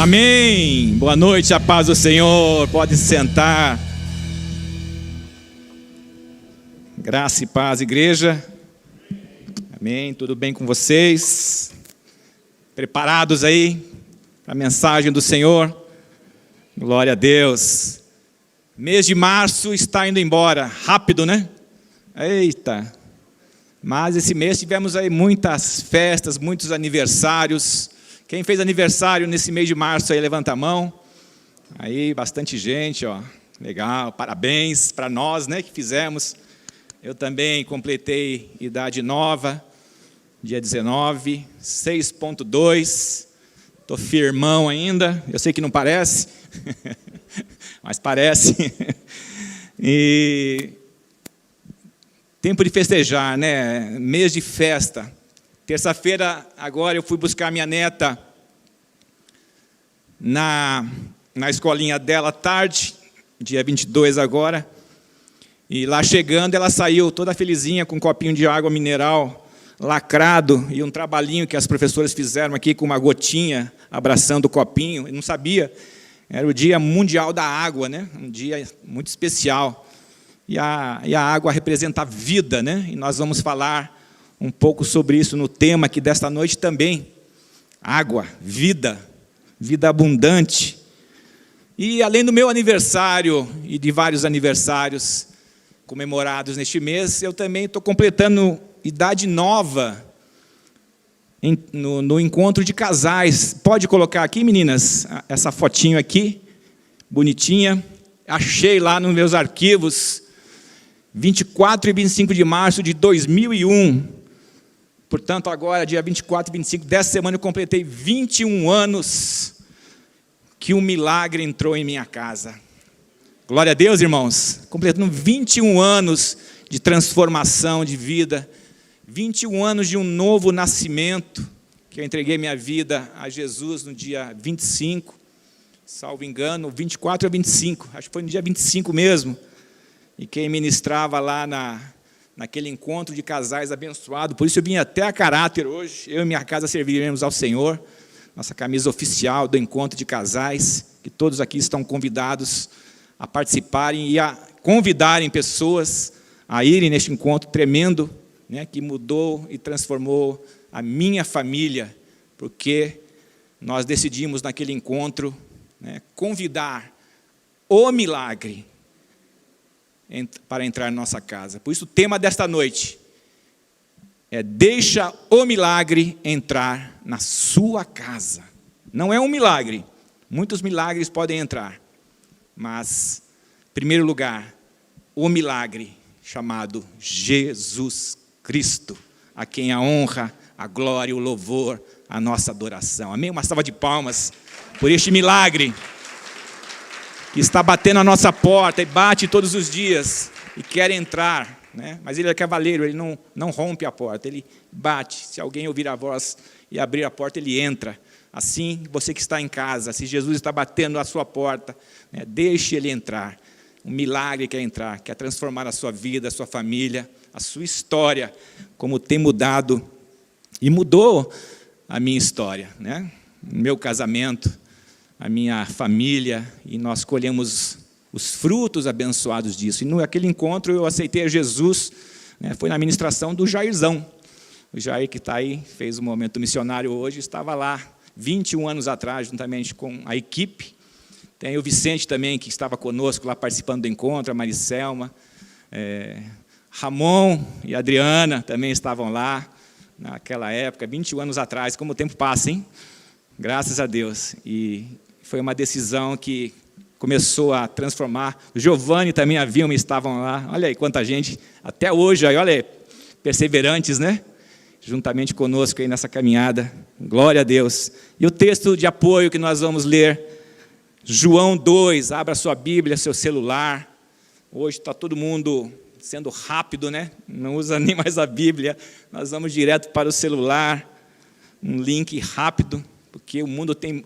Amém. Boa noite, a paz do Senhor. Pode se sentar. Graça e paz, igreja. Amém. Tudo bem com vocês? Preparados aí para a mensagem do Senhor? Glória a Deus. Mês de março está indo embora. Rápido, né? Eita. Mas esse mês tivemos aí muitas festas, muitos aniversários. Quem fez aniversário nesse mês de março aí, levanta a mão. Aí, bastante gente, ó. Legal, parabéns para nós, né, que fizemos. Eu também completei idade nova, dia 19, 6.2. Estou firmão ainda, eu sei que não parece, mas parece. E tempo de festejar, né? Mês de festa. Terça-feira, agora, eu fui buscar minha neta na escolinha dela à tarde, dia 22 agora. E lá chegando, ela saiu toda felizinha com um copinho de água mineral lacrado e um trabalhinho que as professoras fizeram aqui com uma gotinha abraçando o copinho. Eu não sabia, era o Dia Mundial da Água, né? Um dia muito especial. E a água representa a vida, né? E nós vamos falar um pouco sobre isso no tema aqui desta noite também. Água, vida abundante. E além do meu aniversário e de vários aniversários comemorados neste mês, eu também estou completando idade nova no encontro de casais. Pode colocar aqui, meninas, essa fotinho aqui, bonitinha. Achei lá nos meus arquivos, 24 e 25 de março de 2001. Portanto, agora, dia 24 e 25 dessa semana, eu completei 21 anos que um milagre entrou em minha casa. Glória a Deus, irmãos. Completando 21 anos de transformação de vida, 21 anos de um novo nascimento, que eu entreguei minha vida a Jesus no dia 25, salvo engano, 24 a 25, acho que foi no dia 25 mesmo. E quem ministrava lá naquele encontro de casais abençoado, por isso eu vim até a caráter hoje, eu e minha casa serviremos ao Senhor, nossa camisa oficial do encontro de casais, que todos aqui estão convidados a participarem e a convidarem pessoas a irem neste encontro tremendo, né, que mudou e transformou a minha família, porque nós decidimos naquele encontro, né, convidar o milagre para entrar na nossa casa. Por isso o tema desta noite é: deixa o milagre entrar na sua casa. Não é um milagre, muitos milagres podem entrar, mas, em primeiro lugar, o milagre chamado Jesus Cristo, a quem a honra, a glória, o louvor, a nossa adoração. Amém? Uma salva de palmas por este milagre que está batendo a nossa porta e bate todos os dias e quer entrar, né? Mas ele é cavaleiro, ele não rompe a porta, ele bate. Se alguém ouvir a voz e abrir a porta, ele entra. Assim, você que está em casa, se Jesus está batendo a sua porta, né, deixe ele entrar. Um milagre quer entrar, quer transformar a sua vida, a sua família, a sua história, como tem mudado e mudou a minha história, né? O meu casamento, a minha família, e nós colhemos os frutos abençoados disso. E naquele encontro eu aceitei a Jesus, né, foi na ministração do Jairzão. O Jair, que está aí, fez um momento missionário hoje, estava lá 21 anos atrás, juntamente com a equipe. Tem o Vicente também, que estava conosco lá participando do encontro, a Maricelma, Ramon e a Adriana também estavam lá naquela época, 21 anos atrás. Como o tempo passa, hein? Graças a Deus. E foi uma decisão que começou a transformar. O Giovanni também, a Vilma estavam lá. Olha aí quanta gente, até hoje, olha aí, perseverantes, né? Juntamente conosco aí nessa caminhada. Glória a Deus. E o texto de apoio que nós vamos ler, João 2, abra sua Bíblia, seu celular. Hoje está todo mundo sendo rápido, né? Não usa nem mais a Bíblia. Nós vamos direto para o celular, um link rápido, porque o mundo tem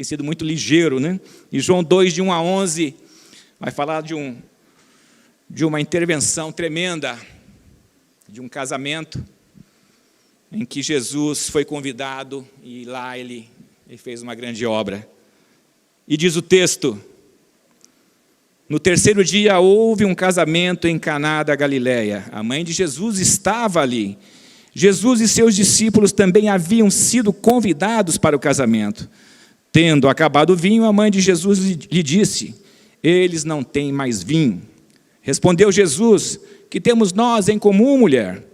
sido muito ligeiro, né? E João 2, de 1 a 11, vai falar de uma intervenção tremenda, de um casamento, em que Jesus foi convidado e lá ele fez uma grande obra. E diz o texto: no terceiro dia houve um casamento em Caná da Galileia. A mãe de Jesus estava ali. Jesus e seus discípulos também haviam sido convidados para o casamento. Tendo acabado o vinho, a mãe de Jesus lhe disse: eles não têm mais vinho. Respondeu Jesus: que temos nós em comum, mulher?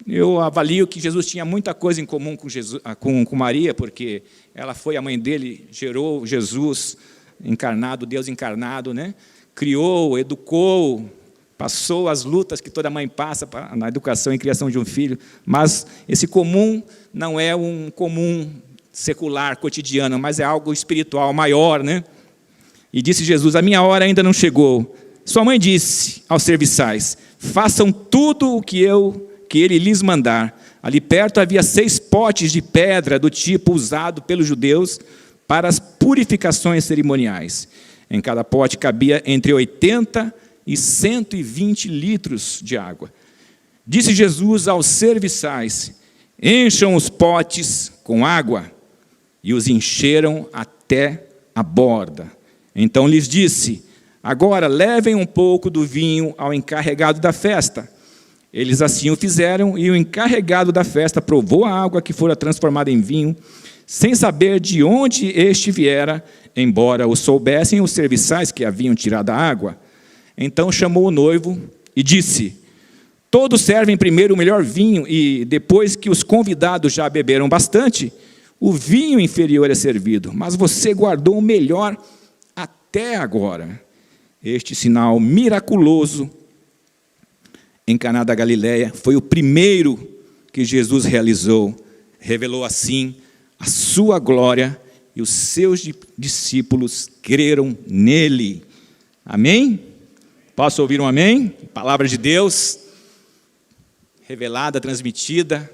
Eu avalio que Jesus tinha muita coisa em comum com Maria, porque ela foi a mãe dele, gerou Jesus encarnado, Deus encarnado, né? Criou, educou, passou as lutas que toda mãe passa na educação e criação de um filho, mas esse comum não é um comum secular, cotidiano, mas é algo espiritual maior, né? E disse Jesus: a minha hora ainda não chegou. Sua mãe disse aos serviçais: façam tudo o que ele lhes mandar. Ali perto havia 6 potes de pedra do tipo usado pelos judeus para as purificações cerimoniais. Em cada pote cabia entre 80 e 120 litros de água. Disse Jesus aos serviçais: encham os potes com água. E os encheram até a borda. Então lhes disse: agora levem um pouco do vinho ao encarregado da festa. Eles assim o fizeram, e o encarregado da festa provou a água que fora transformada em vinho, sem saber de onde este viera, embora o soubessem os serviçais que haviam tirado a água. Então chamou o noivo e disse: todos servem primeiro o melhor vinho, e depois que os convidados já beberam bastante, o vinho inferior é servido, mas você guardou o melhor até agora. Este sinal miraculoso em Caná da Galileia foi o primeiro que Jesus realizou. Revelou assim a sua glória, e os seus discípulos creram nele. Amém? Posso ouvir um amém? Palavra de Deus, revelada, transmitida,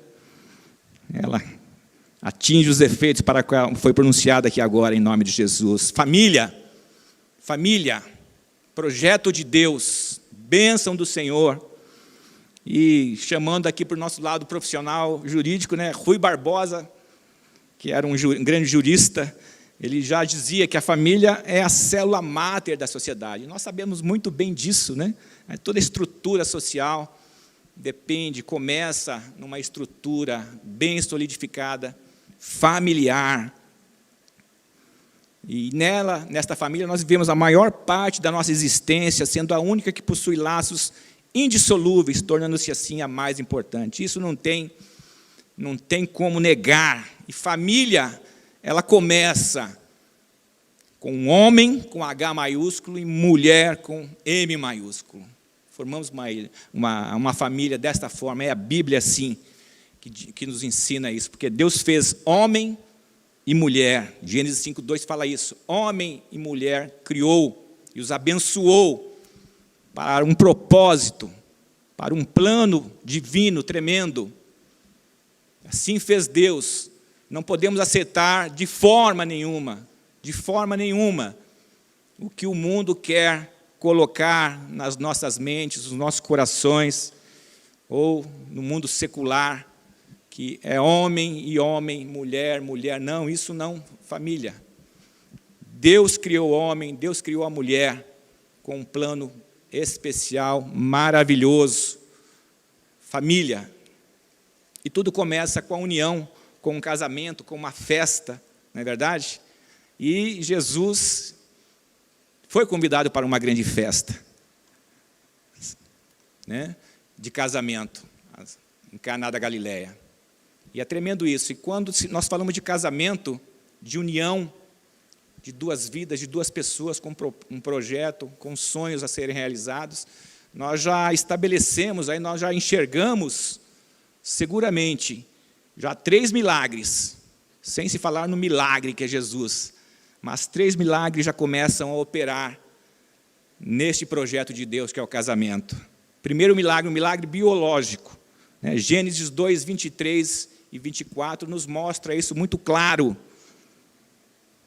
ela atinge os efeitos para qual foi pronunciada aqui agora, em nome de Jesus. Família, projeto de Deus, bênção do Senhor. E chamando aqui para o nosso lado profissional, jurídico, né, Rui Barbosa, que era um grande jurista, ele já dizia que a família é a célula máter da sociedade. Nós sabemos muito bem disso, né? Toda a estrutura social começa numa estrutura bem solidificada, familiar. E nesta família, nós vivemos a maior parte da nossa existência, sendo a única que possui laços indissolúveis, tornando-se assim a mais importante. Isso não tem como negar. E família, ela começa com homem, com H maiúsculo, e mulher, com M maiúsculo. Formamos uma família desta forma. É a Bíblia, assim, que nos ensina isso. Porque Deus fez homem e mulher. Gênesis 5:2 fala isso. Homem e mulher criou e os abençoou para um propósito, para um plano divino tremendo. Assim fez Deus. Não podemos aceitar de forma nenhuma, o que o mundo quer colocar nas nossas mentes, nos nossos corações, ou no mundo secular, que é homem e homem, mulher, mulher. Não, isso não, família. Deus criou o homem, Deus criou a mulher com um plano especial, maravilhoso. Família. E tudo começa com a união, com um casamento, com uma festa, não é verdade? E Jesus foi convidado para uma grande festa, né, de casamento, em Caná da Galileia. E é tremendo isso. E quando nós falamos de casamento, de união, de duas vidas, de duas pessoas com um projeto, com sonhos a serem realizados, nós já estabelecemos, aí nós já enxergamos, seguramente, já 3 milagres, sem se falar no milagre que é Jesus, mas 3 milagres já começam a operar neste projeto de Deus, que é o casamento. Primeiro milagre, um milagre biológico, né? Gênesis 2, 23 e 24 nos mostra isso muito claro.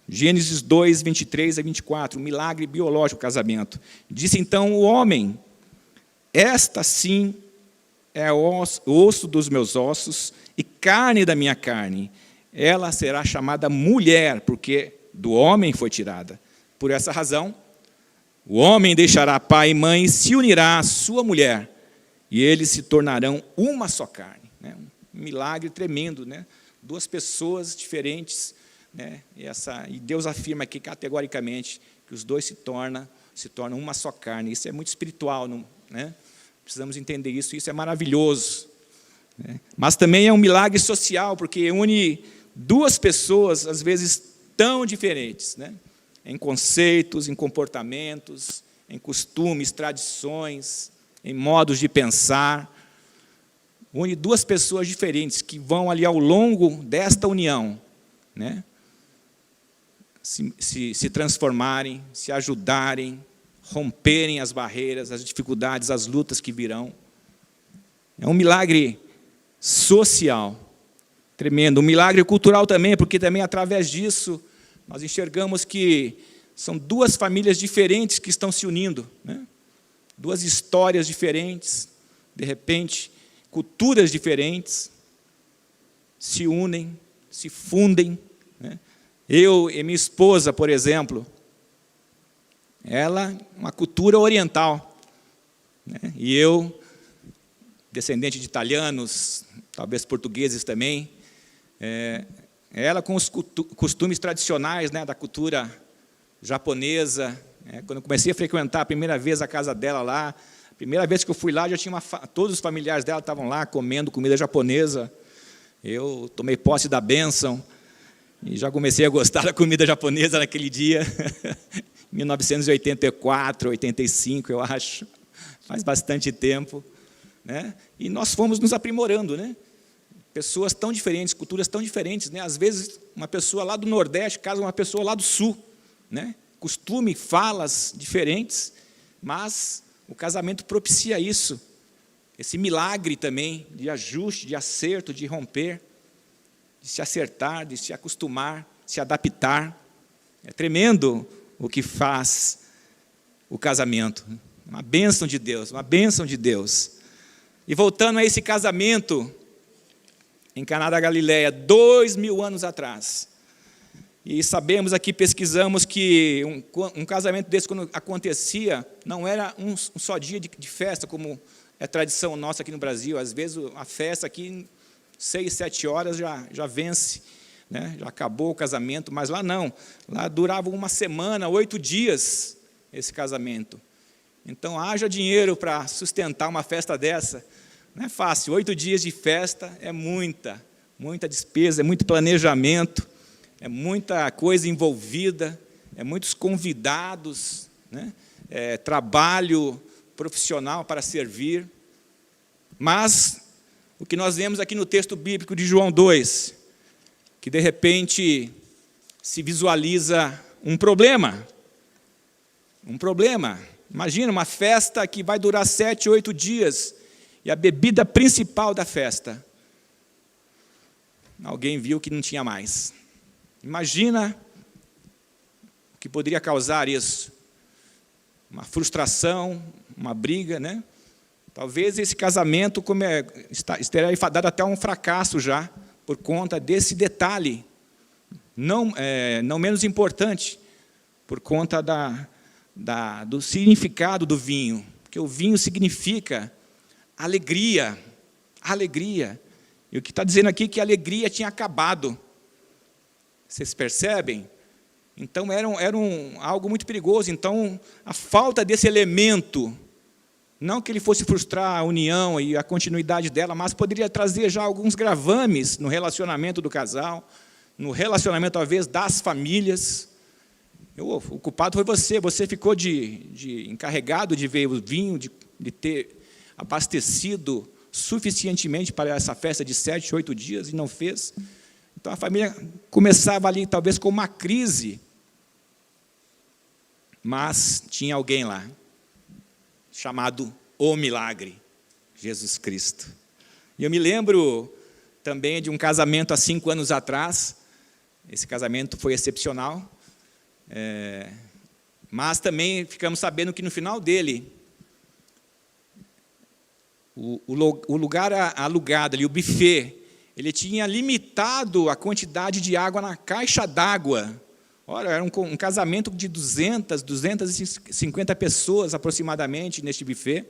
Gênesis 2, 23 a 24, um milagre biológico, casamento. Disse então o homem: esta sim é osso dos meus ossos e carne da minha carne. Ela será chamada mulher, porque do homem foi tirada. Por essa razão, o homem deixará pai e mãe e se unirá à sua mulher, e eles se tornarão uma só carne. Né? Um milagre tremendo, né? Duas pessoas diferentes, né? E Deus afirma aqui categoricamente que os dois se tornam uma só carne. Isso é muito espiritual, né? Precisamos entender isso, isso é maravilhoso. Né? Mas também é um milagre social, porque une duas pessoas, às vezes, tão diferentes, né? Em conceitos, em comportamentos, em costumes, tradições, em modos de pensar. Une duas pessoas diferentes que vão ali ao longo desta união, né? Se transformarem, se ajudarem, romperem as barreiras, as dificuldades, as lutas que virão. É um milagre social, tremendo. Um milagre cultural também, porque também através disso nós enxergamos que são duas famílias diferentes que estão se unindo, né? Duas histórias diferentes, de repente, culturas diferentes, se unem, se fundem, né? Eu e minha esposa, por exemplo, ela, uma cultura oriental, né? E eu, descendente de italianos, talvez portugueses também, ela com os costumes tradicionais, né, da cultura japonesa. Quando eu comecei a frequentar a primeira vez a casa dela lá, a primeira vez que eu fui lá, já tinha todos os familiares dela estavam lá comendo comida japonesa. Eu tomei posse da bênção e já comecei a gostar da comida japonesa naquele dia, em 1984, 85, eu acho, faz bastante tempo, né? E nós fomos nos aprimorando, né? Pessoas tão diferentes, culturas tão diferentes, né? Às vezes, uma pessoa lá do Nordeste casa com uma pessoa lá do Sul, né? Costume, falas diferentes, mas o casamento propicia isso, esse milagre também de ajuste, de acerto, de romper, de se acertar, de se acostumar, se adaptar. É tremendo o que faz o casamento. Uma bênção de Deus, uma bênção de Deus. E voltando a esse casamento em Caná da Galileia, 2000 anos atrás. E sabemos aqui, pesquisamos que um casamento desse, quando acontecia, não era um só dia de festa, como é tradição nossa aqui no Brasil. Às vezes a festa aqui, 6, 7 horas já vence, né? Já acabou o casamento, mas lá não. Lá durava uma semana, 8 dias esse casamento. Então, haja dinheiro para sustentar uma festa dessa. Não é fácil, 8 dias de festa é muita despesa, é muito planejamento, é muita coisa envolvida, é muitos convidados, né? É trabalho profissional para servir. Mas o que nós vemos aqui no texto bíblico de João 2, que de repente se visualiza um problema. Um problema. Imagina uma festa que vai durar 7, 8 dias, e a bebida principal da festa, alguém viu que não tinha mais. Imagina o que poderia causar isso. Uma frustração, uma briga, né? Talvez esse casamento estaria fadado até um fracasso já, por conta desse detalhe, não menos importante, por conta do significado do vinho, porque o vinho significa alegria, alegria. E o que está dizendo aqui é que a alegria tinha acabado. Vocês percebem? Então era algo muito perigoso. Então a falta desse elemento, não que ele fosse frustrar a união e a continuidade dela, mas poderia trazer já alguns gravames no relacionamento do casal, no relacionamento, talvez, das famílias. O culpado foi você. Você ficou de encarregado de ver o vinho, de ter abastecido suficientemente para essa festa de 7, 8 dias e não fez. Então a família começava ali, talvez, com uma crise, mas tinha alguém lá, chamado o milagre, Jesus Cristo. E eu me lembro também de um casamento há 5 anos atrás. Esse casamento foi excepcional, mas também ficamos sabendo que no final dele, o lugar alugado ali, o buffet, ele tinha limitado a quantidade de água na caixa d'água. Ora, era um casamento de 250 pessoas aproximadamente neste buffet,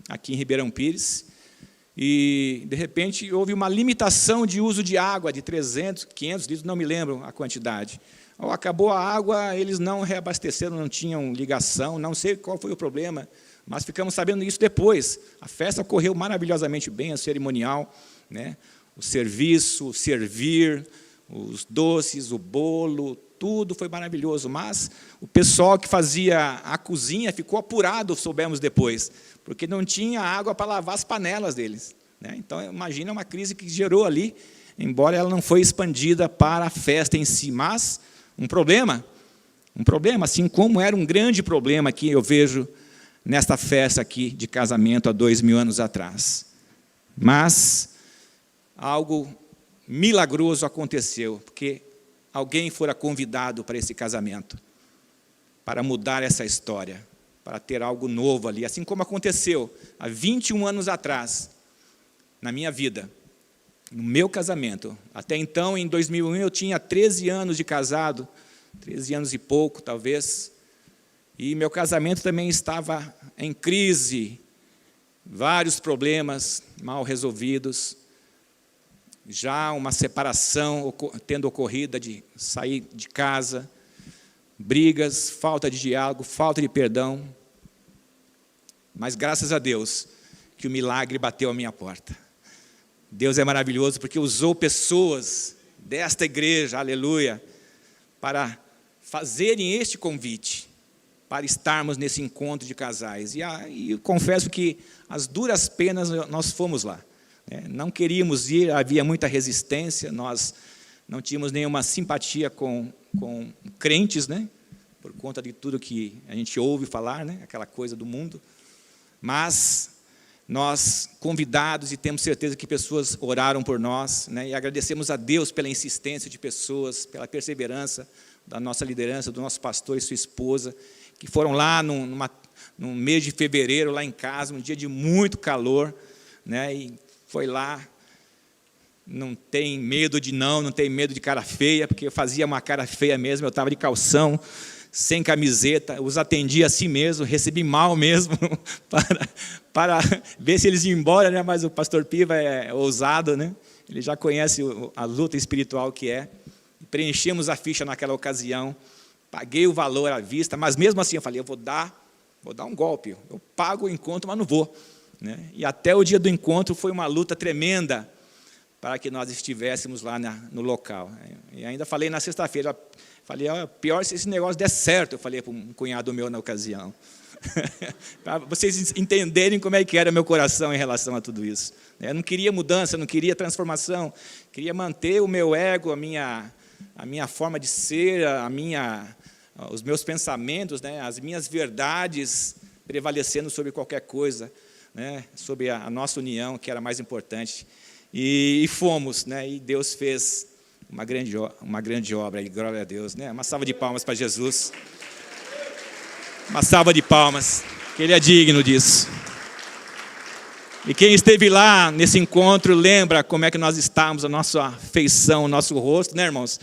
aqui em Ribeirão Pires. E, de repente, houve uma limitação de uso de água, de 300, 500 litros, não me lembro a quantidade. Acabou a água, eles não reabasteceram, não tinham ligação, não sei qual foi o problema, mas ficamos sabendo isso depois. A festa ocorreu maravilhosamente bem, a cerimonial, né? O serviço, o servir, os doces, o bolo, tudo foi maravilhoso, mas o pessoal que fazia a cozinha ficou apurado, soubemos depois, porque não tinha água para lavar as panelas deles, né? Então, imagina uma crise que gerou ali, embora ela não foi expandida para a festa em si, mas um problema, assim como era um grande problema que eu vejo nesta festa aqui de casamento há 2000 anos atrás. Mas algo milagroso aconteceu, porque alguém fora convidado para esse casamento, para mudar essa história, para ter algo novo ali, assim como aconteceu há 21 anos atrás, na minha vida, no meu casamento. Até então, em 2001, eu tinha 13 anos de casado, 13 anos e pouco, talvez, e meu casamento também estava em crise, vários problemas mal resolvidos, já uma separação tendo ocorrido de sair de casa, brigas, falta de diálogo, falta de perdão, mas graças a Deus que o milagre bateu à minha porta. Deus é maravilhoso porque usou pessoas desta igreja, aleluia, para fazerem este convite, para estarmos nesse encontro de casais. E eu confesso que, às duras penas, nós fomos lá. Não queríamos ir, havia muita resistência, nós não tínhamos nenhuma simpatia com crentes, né? Por conta de tudo que a gente ouve falar, né? Aquela coisa do mundo. Mas nós, convidados, e temos certeza que pessoas oraram por nós, né? E agradecemos a Deus pela insistência de pessoas, pela perseverança da nossa liderança, do nosso pastor e sua esposa, que foram lá num mês de fevereiro, lá em casa, um dia de muito calor, né? E foi lá, não tem medo de não tem medo de cara feia, porque eu fazia uma cara feia mesmo, eu estava de calção, sem camiseta, os atendi assim mesmo, recebi mal mesmo, para ver se eles iam embora, né? Mas o pastor Piva é ousado, né? Ele já conhece a luta espiritual que é. Preenchemos a ficha naquela ocasião, paguei o valor à vista, mas mesmo assim eu falei, eu vou dar um golpe, eu pago o encontro, mas não vou, né? E até o dia do encontro foi uma luta tremenda para que nós estivéssemos lá no local. E ainda falei na sexta-feira, falei, pior se esse negócio der certo, eu falei para um cunhado meu na ocasião, para vocês entenderem como é que era meu coração em relação a tudo isso. Eu não queria mudança, não queria transformação, queria manter o meu ego, a minha forma de ser, os meus pensamentos, né, as minhas verdades prevalecendo sobre qualquer coisa, né, sobre a nossa união, que era mais importante. E fomos, né, e Deus fez uma grande obra, e glória a Deus, né? Uma salva de palmas para Jesus. Uma salva de palmas, que Ele é digno disso. E quem esteve lá nesse encontro lembra como é que nós estávamos, a nossa feição, o nosso rosto, né, irmãos?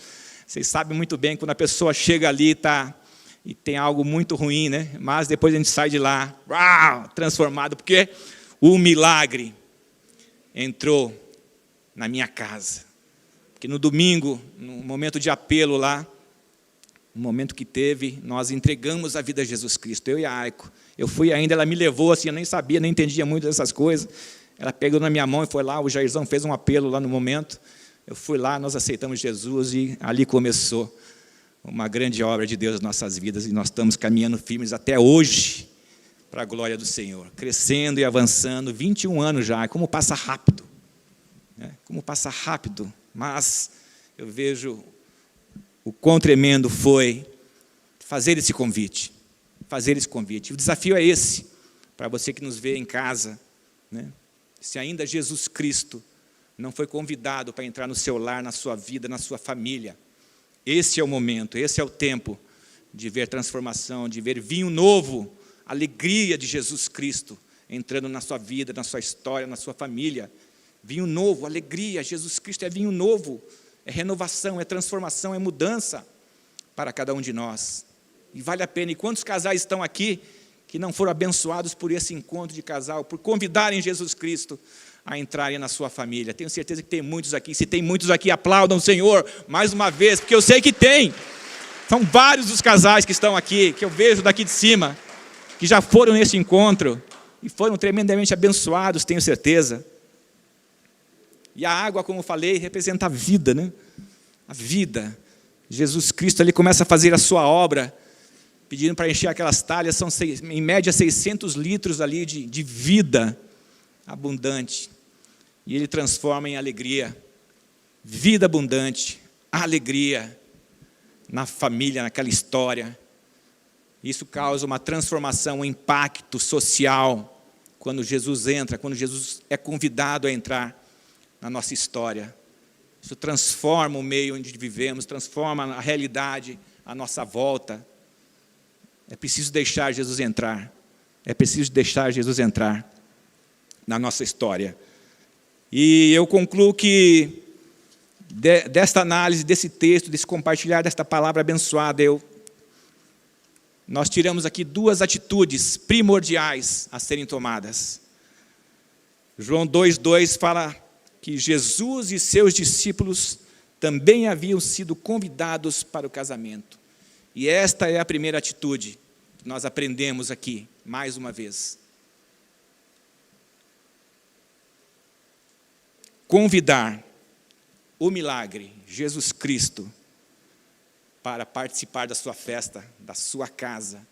Vocês sabem muito bem quando a pessoa chega ali e tem algo muito ruim, né? Mas depois a gente sai de lá, transformado, porque o milagre entrou na minha casa. Porque no domingo, no momento de apelo lá, no momento que teve, nós entregamos a vida a Jesus Cristo, eu e a Aiko. Eu fui ainda, ela me levou assim, eu nem sabia, nem entendia muito dessas coisas. Ela pegou na minha mão e foi lá, o Jairzão fez um apelo lá no momento. Eu fui lá, nós aceitamos Jesus e ali começou uma grande obra de Deus nas nossas vidas. E nós estamos caminhando firmes até hoje, para a glória do Senhor. Crescendo e avançando, 21 anos já, como passa rápido. Né? Como passa rápido, mas eu vejo o quão tremendo foi fazer esse convite. O desafio é esse, para você que nos vê em casa, né? Se ainda Jesus Cristo não foi convidado para entrar no seu lar, na sua vida, na sua família, esse é o momento, esse é o tempo de ver transformação, de ver vinho novo, alegria de Jesus Cristo entrando na sua vida, na sua história, na sua família. Vinho novo, alegria, Jesus Cristo é vinho novo, é renovação, é transformação, é mudança. para cada um de nós. E vale a pena. E quantos casais estão aqui que não foram abençoados por esse encontro de casal, por convidarem Jesus Cristo a entrarem na sua família? Tenho certeza que tem muitos aqui. Se tem muitos aqui, aplaudam o Senhor mais uma vez, porque eu sei que tem. São vários os casais que estão aqui, que eu vejo daqui de cima, que já foram nesse encontro e foram tremendamente abençoados, tenho certeza. E a água, como eu falei, representa a vida, né? A vida. Jesus Cristo ali começa a fazer a sua obra, pedindo para encher aquelas talhas, são em média 600 litros ali de vida abundante. E ele transforma em alegria, vida abundante, alegria na família, naquela história. Isso causa uma transformação, um impacto social, quando Jesus entra, quando Jesus é convidado a entrar na nossa história. Isso transforma o meio onde vivemos, transforma a realidade à nossa volta. É preciso deixar Jesus entrar. É preciso deixar Jesus entrar na nossa história. E eu concluo que, desta análise, desse texto, desse compartilhar desta palavra abençoada, nós tiramos aqui duas atitudes primordiais a serem tomadas. João 2,2 fala que Jesus e seus discípulos também haviam sido convidados para o casamento. E esta é a primeira atitude que nós aprendemos aqui, mais uma vez. Convidar o milagre, Jesus Cristo, para participar da sua festa, da sua casa,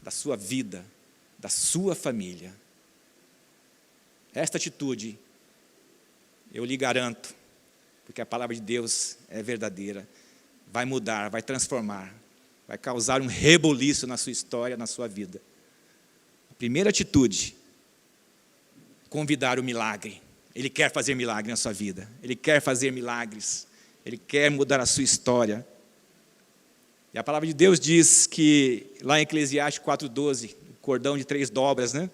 da sua vida, da sua família. Esta atitude, eu lhe garanto, porque a palavra de Deus é verdadeira, vai mudar, vai transformar, vai causar um reboliço na sua história, na sua vida. A primeira atitude, convidar o milagre. Ele quer fazer milagre na sua vida, Ele quer fazer milagres, Ele quer mudar a sua história. E a palavra de Deus diz que, lá em Eclesiastes 4,12, o cordão de 3 dobras, né?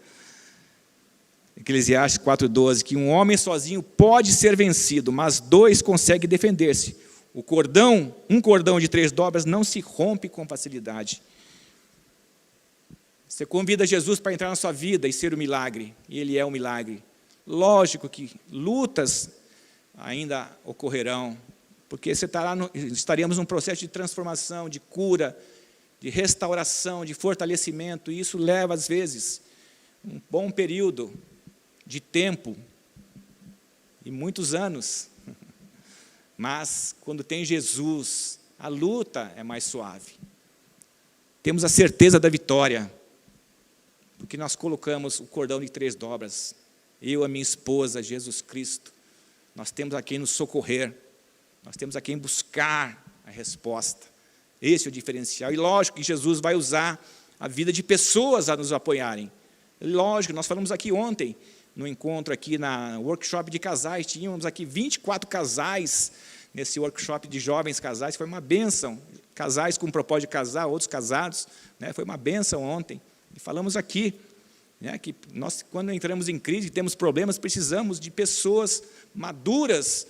Eclesiastes 4,12, que um homem sozinho pode ser vencido, mas 2 conseguem defender-se. Um cordão de 3 dobras não se rompe com facilidade. Você convida Jesus para entrar na sua vida e ser o milagre, e Ele é o milagre. Lógico que lutas ainda ocorrerão, porque estaremos num processo de transformação, de cura, de restauração, de fortalecimento, e isso leva, às vezes, um bom período de tempo, e muitos anos. Mas, quando tem Jesus, a luta é mais suave. Temos a certeza da vitória, porque nós colocamos o cordão de 3 dobras. Eu, a minha esposa, Jesus Cristo, nós temos a quem nos socorrer, nós temos a quem buscar a resposta. Esse é o diferencial. E lógico que Jesus vai usar a vida de pessoas a nos apoiarem. Lógico, nós falamos aqui ontem, no encontro aqui na workshop de casais, tínhamos aqui 24 casais nesse workshop de jovens casais, foi uma bênção. Casais com o propósito de casar, outros casados, né? Foi uma bênção ontem. E falamos aqui, né, que nós, quando entramos em crise, temos problemas, precisamos de pessoas maduras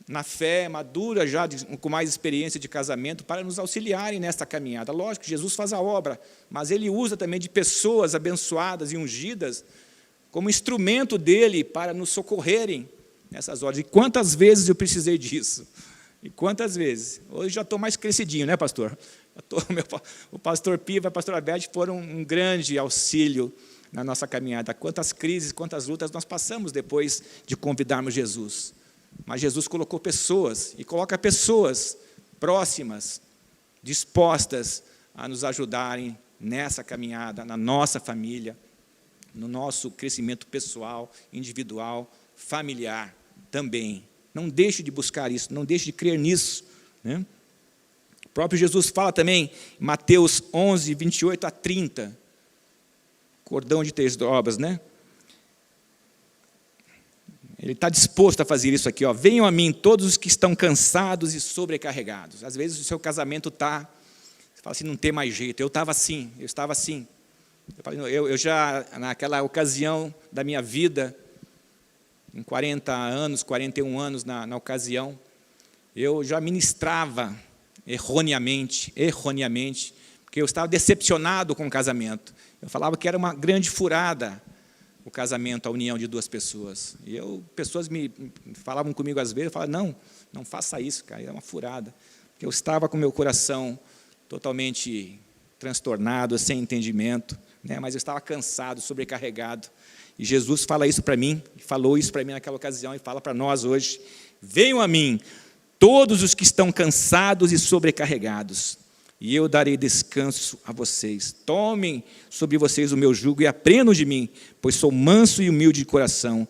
na fé, maduras já com mais experiência de casamento, para nos auxiliarem nesta caminhada. Lógico, Jesus faz a obra, mas Ele usa também de pessoas abençoadas e ungidas como instrumento dEle para nos socorrerem nessas horas. E quantas vezes eu precisei disso? E quantas vezes? Hoje já estou mais crescidinho, né, pastor? O pastor Piva e a pastora Beth foram um grande auxílio na nossa caminhada. Quantas crises, quantas lutas nós passamos depois de convidarmos Jesus. Mas Jesus colocou pessoas, e coloca pessoas próximas, dispostas a nos ajudarem nessa caminhada, na nossa família, no nosso crescimento pessoal, individual, familiar também. Não deixe de buscar isso, não deixe de crer nisso, né? O próprio Jesus fala também, em Mateus 11, 28 a 30, cordão de 3 dobras, né? Ele está disposto a fazer isso aqui, ó. Venham a mim todos os que estão cansados e sobrecarregados. Às vezes o seu casamento está, você fala assim, não tem mais jeito. Eu estava assim, eu estava assim. Eu já, naquela ocasião da minha vida, em 40 anos, 41 anos na ocasião, eu já ministrava erroneamente, porque eu estava decepcionado com o casamento. Eu falava que era uma grande furada o casamento, a união de duas pessoas. E pessoas me falavam comigo às vezes, eu falava, não faça isso, cara, é uma furada. Porque eu estava com meu coração totalmente transtornado, sem entendimento, né? Mas eu estava cansado, sobrecarregado. E Jesus fala isso para mim, falou isso para mim naquela ocasião e fala para nós hoje: venham a mim, todos os que estão cansados e sobrecarregados, e eu darei descanso a vocês. Tomem sobre vocês o meu jugo e aprendam de mim, pois sou manso e humilde de coração,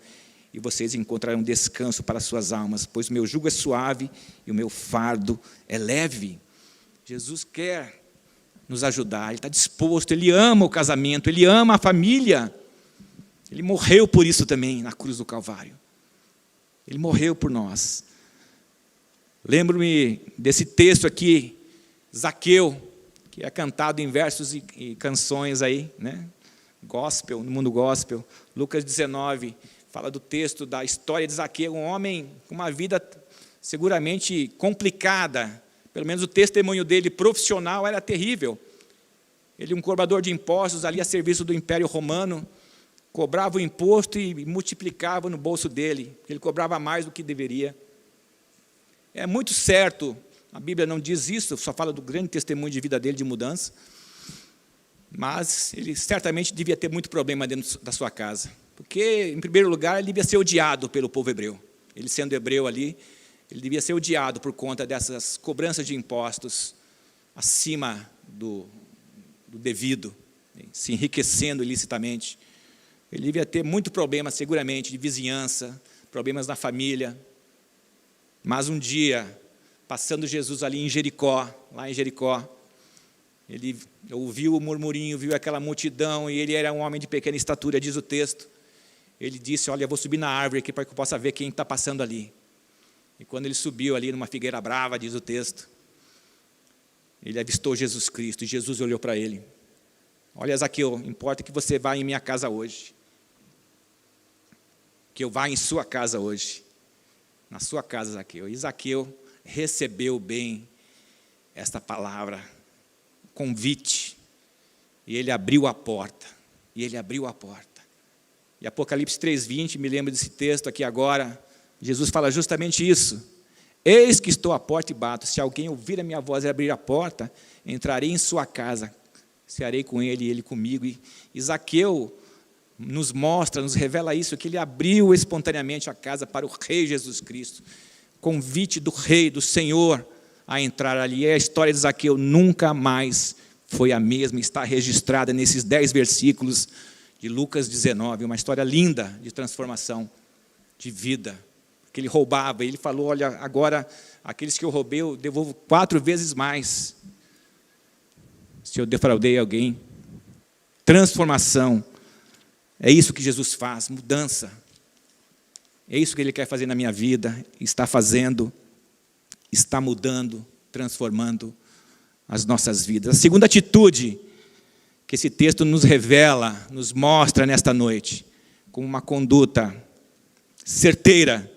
e vocês encontrarão descanso para as suas almas, pois o meu jugo é suave e o meu fardo é leve. Jesus quer nos ajudar, Ele está disposto, Ele ama o casamento, Ele ama a família. Ele morreu por isso também na cruz do Calvário. Ele morreu por nós. Lembro-me desse texto aqui, Zaqueu, que é cantado em versos e canções aí, né? Gospel, no mundo gospel. Lucas 19 fala do texto da história de Zaqueu, um homem com uma vida seguramente complicada. Pelo menos o testemunho dele profissional era terrível. Ele, um cobrador de impostos, ali a serviço do Império Romano, cobrava o imposto e multiplicava no bolso dele. Ele cobrava mais do que deveria. É muito certo, a Bíblia não diz isso, só fala do grande testemunho de vida dele, de mudança, mas ele certamente devia ter muito problema dentro da sua casa, porque, em primeiro lugar, ele devia ser odiado pelo povo hebreu. Ele sendo hebreu ali, ele devia ser odiado por conta dessas cobranças de impostos acima do devido, se enriquecendo ilicitamente. Ele devia ter muito problema, seguramente, de vizinhança, problemas na família. Mas um dia, passando Jesus ali em Jericó, lá em Jericó, ele ouviu o murmurinho, viu aquela multidão, e ele era um homem de pequena estatura, diz o texto. Ele disse: olha, eu vou subir na árvore aqui para que eu possa ver quem está passando ali. E quando ele subiu ali numa figueira brava, diz o texto, ele avistou Jesus Cristo, e Jesus olhou para ele: olha, Zaqueu, importa que você vá em minha casa hoje, que eu vá em sua casa hoje, na sua casa, Zaqueu. E Zaqueu recebeu bem esta palavra, convite, e ele abriu a porta, E Apocalipse 3:20, me lembro desse texto aqui agora, Jesus fala justamente isso: eis que estou à porta e bato, se alguém ouvir a minha voz e abrir a porta, entrarei em sua casa, cearei com ele e ele comigo. E Zaqueu nos mostra, nos revela isso, que ele abriu espontaneamente a casa para o Rei Jesus Cristo, convite do Rei, do Senhor, a entrar ali. E a história de Zaqueu nunca mais foi a mesma, está registrada nesses 10 versículos de Lucas 19, uma história linda de transformação, de vida, que ele roubava, ele falou: olha, agora, aqueles que eu roubei, eu devolvo 4 vezes mais, se eu defraudei alguém. Transformação, é isso que Jesus faz, mudança, é isso que Ele quer fazer na minha vida, está fazendo, está mudando, transformando as nossas vidas. A segunda atitude que esse texto nos revela, nos mostra nesta noite, como uma conduta certeira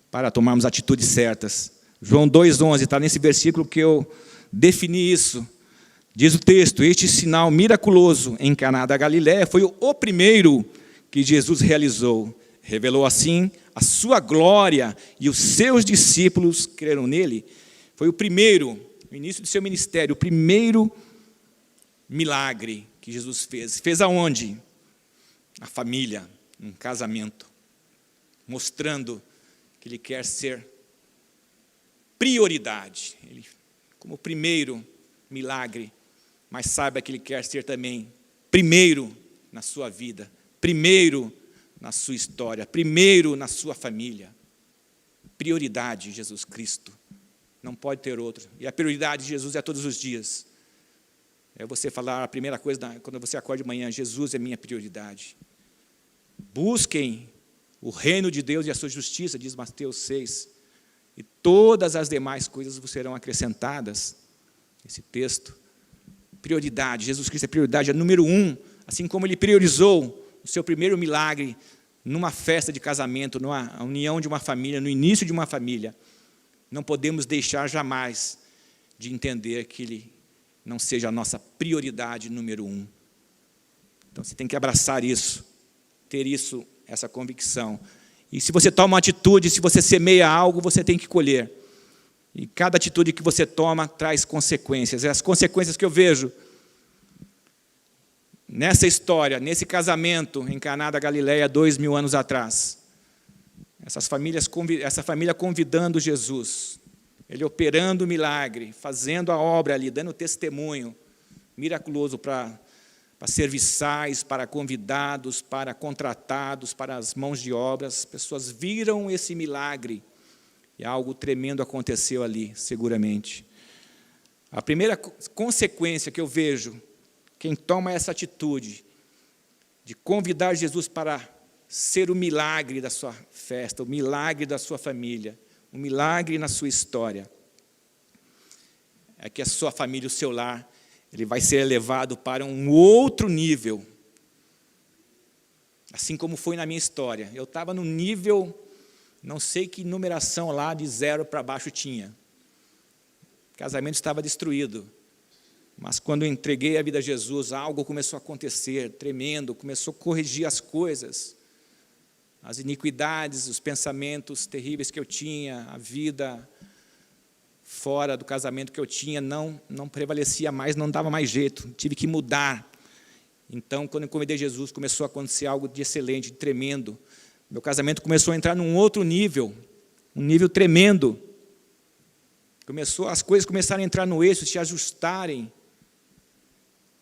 para tomarmos atitudes certas. João 2,11, está nesse versículo que eu defini isso. Diz o texto: este sinal miraculoso em Caná da Galiléia foi o primeiro que Jesus realizou. Revelou assim a sua glória e os seus discípulos creram nele. Foi o primeiro, no início do seu ministério, o primeiro milagre que Jesus fez. Fez aonde? A família, um casamento, mostrando que Ele quer ser prioridade. Ele, como primeiro milagre, mas saiba que Ele quer ser também primeiro na sua vida, primeiro na sua história, primeiro na sua família. Prioridade, Jesus Cristo. Não pode ter outro. E a prioridade de Jesus é todos os dias. É você falar a primeira coisa, quando você acorda de manhã: Jesus é minha prioridade. Busquem o reino de Deus e a sua justiça, diz Mateus 6. E todas as demais coisas vos serão acrescentadas. Esse texto. Prioridade, Jesus Cristo é prioridade, é número 1. Assim como Ele priorizou o seu primeiro milagre numa festa de casamento, numa união de uma família, no início de uma família. Não podemos deixar jamais de entender que Ele não seja a nossa prioridade número 1. Então, você tem que abraçar isso, ter isso, essa convicção. E se você toma uma atitude, se você semeia algo, você tem que colher. E cada atitude que você toma traz consequências. E as consequências que eu vejo nessa história, nesse casamento em Caná da Galileia, 2000 anos atrás. Essa família convidando Jesus, Ele operando o milagre, fazendo a obra ali, dando testemunho miraculoso para serviçais, para convidados, para contratados, para as mãos de obras. As pessoas viram esse milagre e algo tremendo aconteceu ali, seguramente. A primeira consequência que eu vejo, quem toma essa atitude de convidar Jesus para ser o milagre da sua festa, o milagre da sua família, um milagre na sua história, é que a sua família, o seu lar, ele vai ser elevado para um outro nível. Assim como foi na minha história. Eu estava no nível, não sei que numeração lá, de 0 para baixo tinha. O casamento estava destruído. Mas quando eu entreguei a vida a Jesus, algo começou a acontecer, tremendo, começou a corrigir as coisas. As iniquidades, os pensamentos terríveis que eu tinha, a vida fora do casamento que eu tinha, não prevalecia mais, não dava mais jeito, tive que mudar. Então, quando eu convidei Jesus, começou a acontecer algo de excelente, de tremendo. Meu casamento começou a entrar num outro nível, um nível tremendo. As coisas começaram a entrar no eixo, se ajustarem.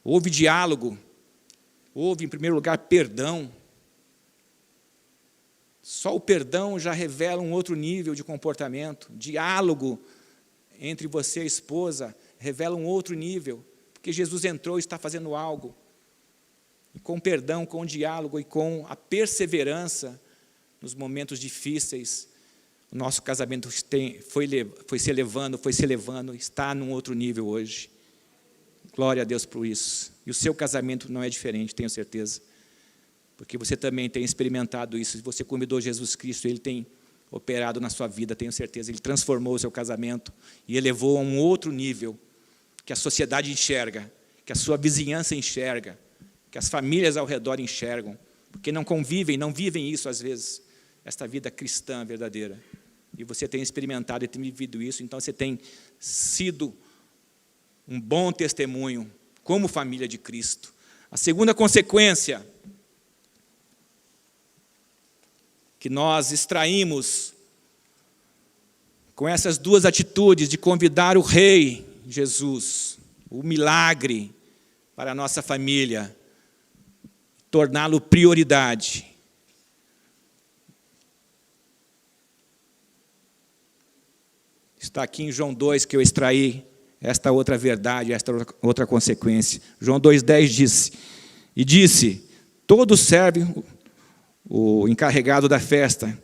Houve diálogo, houve, em primeiro lugar, perdão. Só o perdão já revela um outro nível de comportamento. Diálogo entre você e a esposa revela um outro nível, porque Jesus entrou e está fazendo algo. E com perdão, com o diálogo e com a perseverança nos momentos difíceis, o nosso casamento foi se elevando, está num outro nível hoje. Glória a Deus por isso. E o seu casamento não é diferente, tenho certeza. Porque você também tem experimentado isso. Você convidou Jesus Cristo, Ele tem operado na sua vida, tenho certeza. Ele transformou o seu casamento e elevou a um outro nível que a sociedade enxerga, que a sua vizinhança enxerga, que as famílias ao redor enxergam, porque não convivem, não vivem isso às vezes, esta vida cristã verdadeira. E você tem experimentado e tem vivido isso, então você tem sido um bom testemunho como família de Cristo. A segunda consequência que nós extraímos com essas duas atitudes de convidar o Rei Jesus, o milagre para a nossa família, torná-lo prioridade. Está aqui em João 2 que eu extraí esta outra verdade, esta outra consequência. João 2,10 disse, todos servem, o encarregado da festa,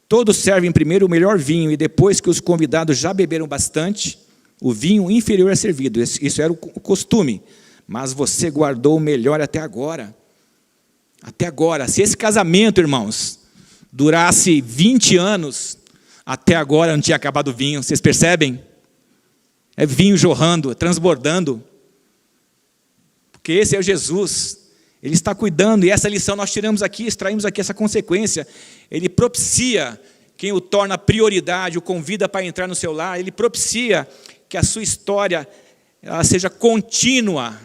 todos servem primeiro o melhor vinho, e depois que os convidados já beberam bastante, o vinho inferior é servido. Isso era o costume, mas você guardou o melhor até agora. Até agora. Se esse casamento, irmãos, durasse 20 anos, até agora não tinha acabado o vinho, vocês percebem? É vinho jorrando, transbordando. Porque esse é o Jesus. Ele está cuidando, e essa lição nós tiramos aqui, extraímos aqui essa consequência. Ele propicia quem o torna prioridade, o convida para entrar no seu lar. Ele propicia que a sua história ela seja contínua,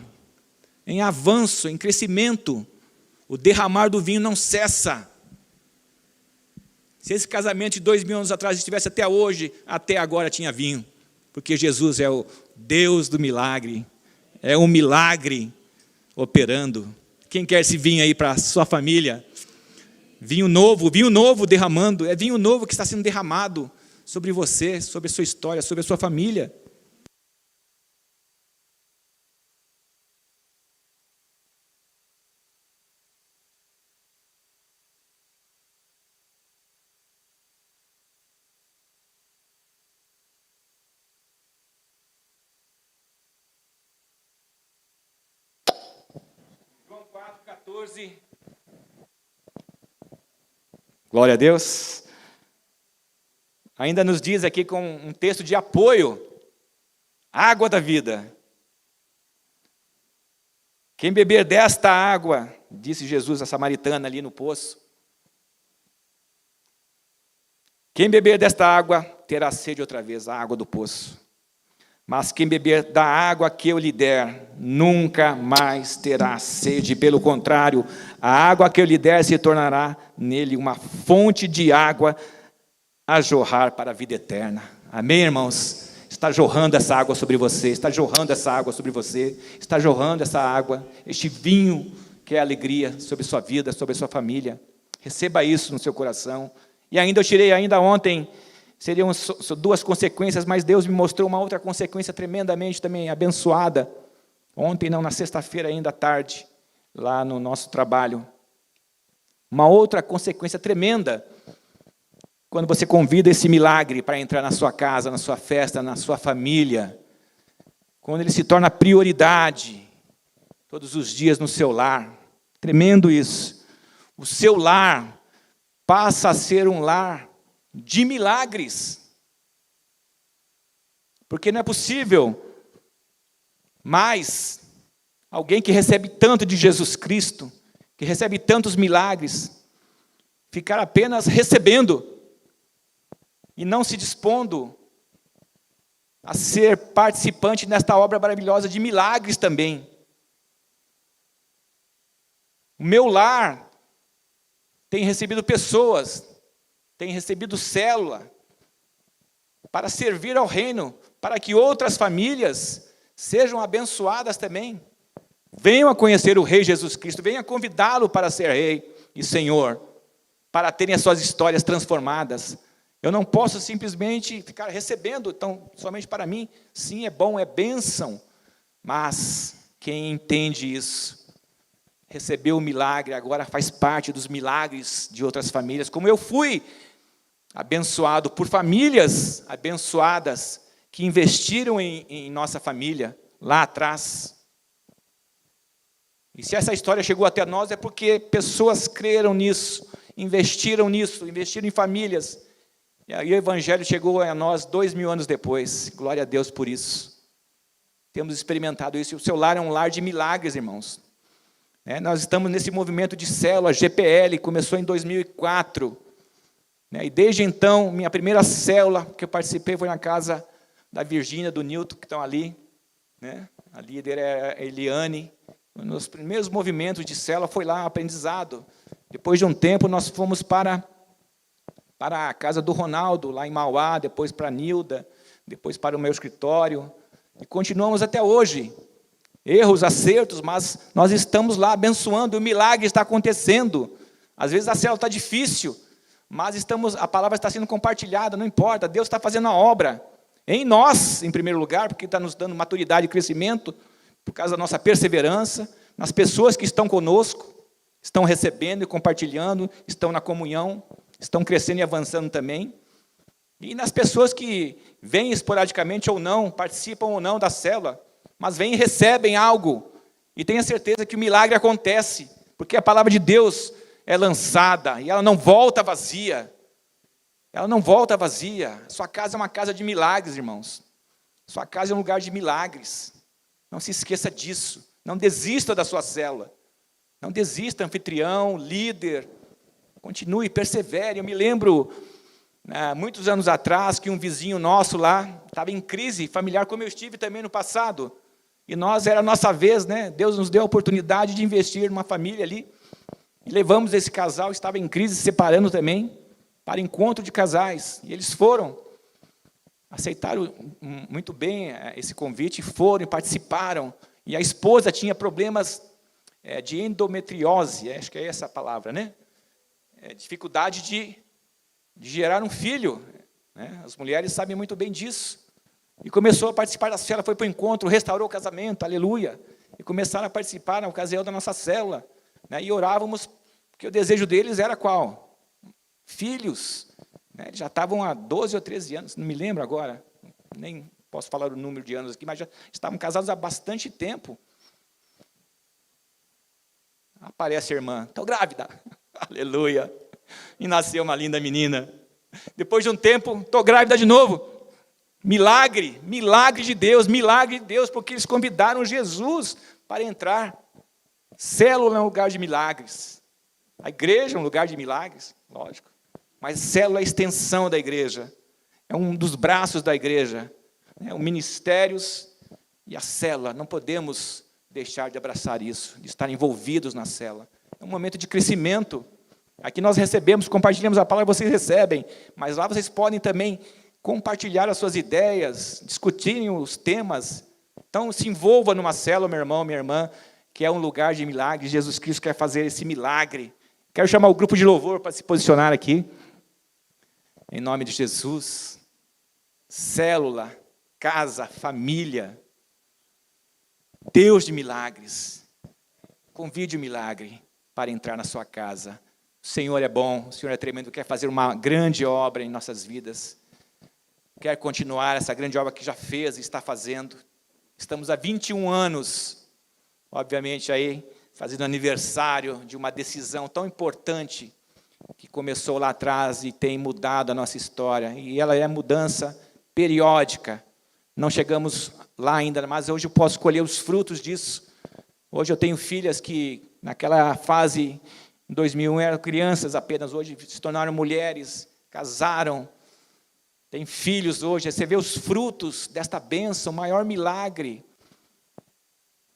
em avanço, em crescimento. O derramar do vinho não cessa. Se esse casamento de 2000 anos atrás estivesse até hoje, até agora tinha vinho. Porque Jesus é o Deus do milagre. É um milagre operando. Quem quer esse vinho aí para a sua família? Vinho novo derramando. É vinho novo que está sendo derramado sobre você, sobre a sua história, sobre a sua família. João 4,14. Glória a Deus. ainda nos diz aqui com um texto de apoio, água da vida. Quem beber desta água, disse Jesus à samaritana ali no poço, quem beber desta água terá sede outra vez, a água do poço. Mas quem beber da água que eu lhe der, nunca mais terá sede. Pelo contrário, a água que eu lhe der se tornará nele uma fonte de água a jorrar para a vida eterna. Amém, irmãos? Está jorrando essa água sobre você, está jorrando essa água sobre você, está jorrando essa água, este vinho que é alegria sobre sua vida, sobre sua família. Receba isso no seu coração. E ainda eu tirei ainda ontem, seriam duas consequências, mas Deus me mostrou uma outra consequência tremendamente também abençoada. Ontem, não, na sexta-feira ainda à tarde, lá no nosso trabalho. Uma outra consequência tremenda, quando você convida esse milagre para entrar na sua casa, na sua festa, na sua família, quando ele se torna prioridade, todos os dias no seu lar. Tremendo isso. O seu lar passa a ser um lar de milagres. Porque não é possível mais alguém que recebe tanto de Jesus Cristo, que recebe tantos milagres, ficar apenas recebendo e não se dispondo a ser participante nesta obra maravilhosa de milagres também. O meu lar tem recebido pessoas, tem recebido célula, para servir ao reino, para que outras famílias sejam abençoadas também. Venham a conhecer o Rei Jesus Cristo, venham a convidá-lo para ser Rei e Senhor, para terem as suas histórias transformadas. Eu não posso simplesmente ficar recebendo, então, somente para mim. Sim, é bom, é bênção, mas quem entende isso, recebeu o milagre, agora faz parte dos milagres de outras famílias, como eu fui abençoado por famílias abençoadas que investiram em nossa família lá atrás. E se essa história chegou até nós é porque pessoas creram nisso, investiram em famílias. E aí o Evangelho chegou a nós 2000 anos depois. Glória a Deus por isso. Temos experimentado isso. E o seu lar é um lar de milagres, irmãos. Nós estamos nesse movimento de célula, GPL, começou em 2004. E desde então, minha primeira célula que eu participei foi na casa da Virgínia, do Nilton, que estão ali. A líder é a Eliane. Nos primeiros movimentos de célula foi lá, aprendizado. Depois de um tempo, nós fomos para a casa do Ronaldo, lá em Mauá, depois para a Nilda, depois para o meu escritório. E continuamos até hoje. Erros, acertos, mas nós estamos lá abençoando, o milagre está acontecendo. Às vezes a célula está difícil, mas a palavra está sendo compartilhada, não importa, Deus está fazendo a obra. Em nós, em primeiro lugar, porque está nos dando maturidade e crescimento, por causa da nossa perseverança, nas pessoas que estão conosco, estão recebendo e compartilhando, estão na comunhão, estão crescendo e avançando também. E nas pessoas que vêm esporadicamente ou não, participam ou não da célula, mas vêm e recebem algo, e tenha certeza que o milagre acontece, porque a palavra de Deus é lançada, e ela não volta vazia. Ela não volta vazia. Sua casa é uma casa de milagres, irmãos. Sua casa é um lugar de milagres. Não se esqueça disso. Não desista da sua célula. Não desista, anfitrião, líder. Continue, persevere. Eu me lembro, muitos anos atrás, que um vizinho nosso lá estava em crise familiar, como eu estive também no passado. E era a nossa vez, Deus nos deu a oportunidade de investir numa família ali. E levamos esse casal, estava em crise, se separando também, para encontro de casais. E eles foram, aceitaram muito bem esse convite, foram e participaram. E a esposa tinha problemas de endometriose, acho que é essa a palavra, dificuldade de gerar um filho. As mulheres sabem muito bem disso. E começou a participar da célula, foi para o encontro, restaurou o casamento, aleluia. E começaram a participar na ocasião da nossa célula. E orávamos, porque o desejo deles era qual? Filhos. Eles já estavam há 12 ou 13 anos, não me lembro agora, nem posso falar o número de anos aqui, mas já estavam casados há bastante tempo. Aparece a irmã, estou grávida, aleluia. E nasceu uma linda menina. Depois de um tempo, estou grávida de novo. Milagre de Deus, porque eles convidaram Jesus para entrar. Célula é um lugar de milagres. A igreja é um lugar de milagres, lógico. Mas célula é a extensão da igreja. É um dos braços da igreja. Os ministérios e a célula. Não podemos deixar de abraçar isso, de estar envolvidos na célula. É um momento de crescimento. Aqui nós recebemos, compartilhamos a palavra, vocês recebem. Mas lá vocês podem também compartilhar as suas ideias, discutirem os temas. Então, se envolva numa célula, meu irmão, minha irmã, que é um lugar de milagre. Jesus Cristo quer fazer esse milagre. Quero chamar o grupo de louvor para se posicionar aqui. Em nome de Jesus. Célula, casa, família. Deus de milagres. Convide o milagre para entrar na sua casa. O Senhor é bom, o Senhor é tremendo, quer fazer uma grande obra em nossas vidas. Quer continuar essa grande obra que já fez e está fazendo. Estamos há 21 anos, obviamente, aí, fazendo aniversário de uma decisão tão importante que começou lá atrás e tem mudado a nossa história. E ela é mudança periódica. Não chegamos lá ainda, mas hoje eu posso colher os frutos disso. Hoje eu tenho filhas que, naquela fase, em 2001, eram crianças apenas, hoje se tornaram mulheres, casaram, têm filhos hoje. Você vê os frutos desta bênção, o maior milagre.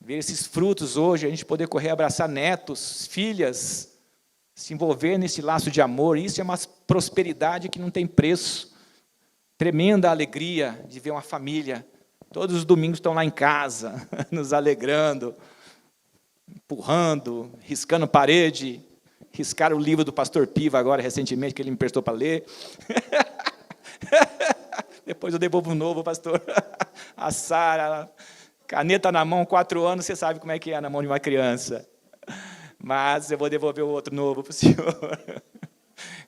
Ver esses frutos hoje, a gente poder correr, abraçar netos, filhas, se envolver nesse laço de amor, isso é uma prosperidade que não tem preço. Tremenda alegria de ver uma família, todos os domingos estão lá em casa, nos alegrando, empurrando, riscando parede, riscaram o livro do pastor Piva agora, recentemente, que ele me emprestou para ler. Depois eu devolvo um novo, pastor. A Sara, caneta na mão, 4 anos, você sabe como é que é na mão de uma criança. Mas eu vou devolver o outro novo para o senhor.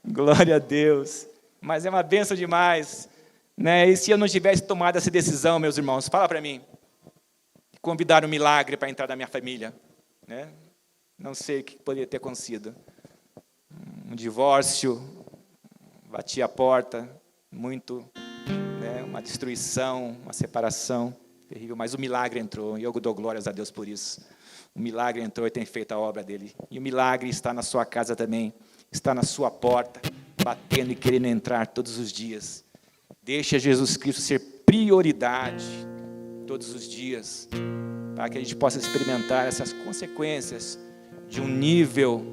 Glória a Deus. Mas é uma bênção demais. Né? E se eu não tivesse tomado essa decisão, meus irmãos, fala para mim. Convidar um milagre para entrar na minha família. Né? Não sei o que poderia ter acontecido. Um divórcio, bati a porta, muito, né? Uma destruição, uma separação terrível. Mas o milagre entrou, e eu dou glórias a Deus por isso. O milagre entrou e tem feito a obra dele. E o milagre está na sua casa também, está na sua porta, batendo e querendo entrar todos os dias. Deixa Jesus Cristo ser prioridade todos os dias, para que a gente possa experimentar essas consequências de um nível,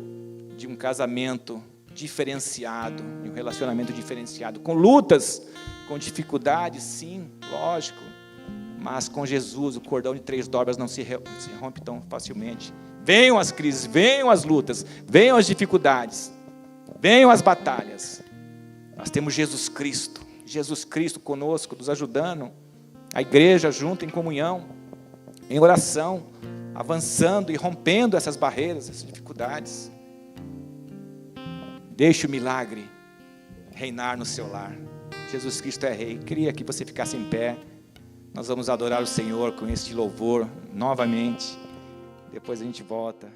de um casamento diferenciado, de um relacionamento diferenciado, com lutas, com dificuldades, sim, lógico, mas com Jesus, o cordão de 3 dobras não se rompe tão facilmente. Venham as crises, venham as lutas, venham as dificuldades, venham as batalhas. Nós temos Jesus Cristo conosco, nos ajudando, a igreja junto em comunhão, em oração, avançando e rompendo essas barreiras, essas dificuldades. Deixe o milagre reinar no seu lar. Jesus Cristo é Rei. Queria que você ficasse em pé. Nós vamos adorar o Senhor com este louvor novamente. Depois a gente volta.